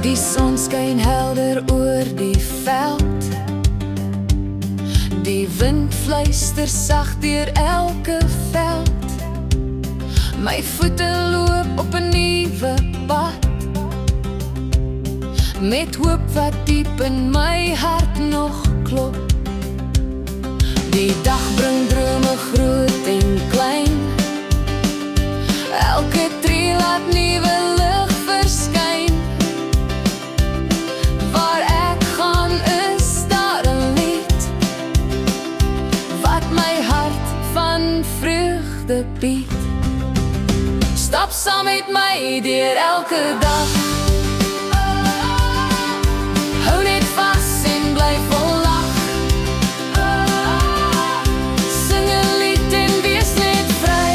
Die son skyn helder oor die veld. Die wind fluister sag deur elke veld. My voete loop op 'n nuwe pad, met hoop wat diep in my hart nog klop. Die dag bring drome groot en klein. Elke tree laat nuwe lig verskyn. Waar ek gaan is daar 'n lied, wat my hart van vreugde bied. Stap saam met my deur elke dag. Hou net vas en bly vol lag. Sing 'n lied en wees net vry.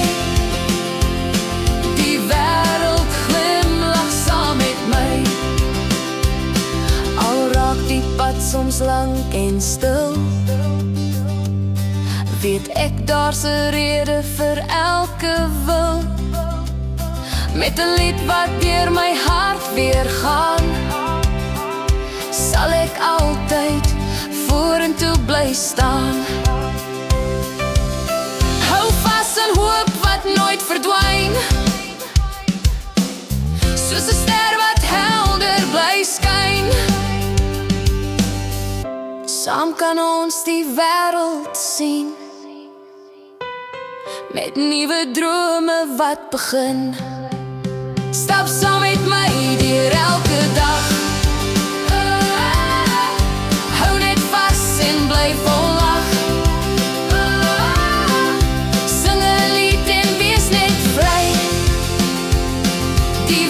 Die wêreld glimlag saam met my. Al raak die pad soms lank en stil, weet ek daar's 'n rede vir elke wil. Met 'n lied wat deur my hart weer gaan, sal ek altyd vorentoe bly staan. Hou vas aan hoop wat nooit verdwyn, soos 'n ster wat helder bly skyn. Saam kan ons die wêreld sien, met nuwe drome wat begin. Stap saam met my deur elke dag. Hou net vas en bly vol lag. Sing 'n lied en wees net vry. Die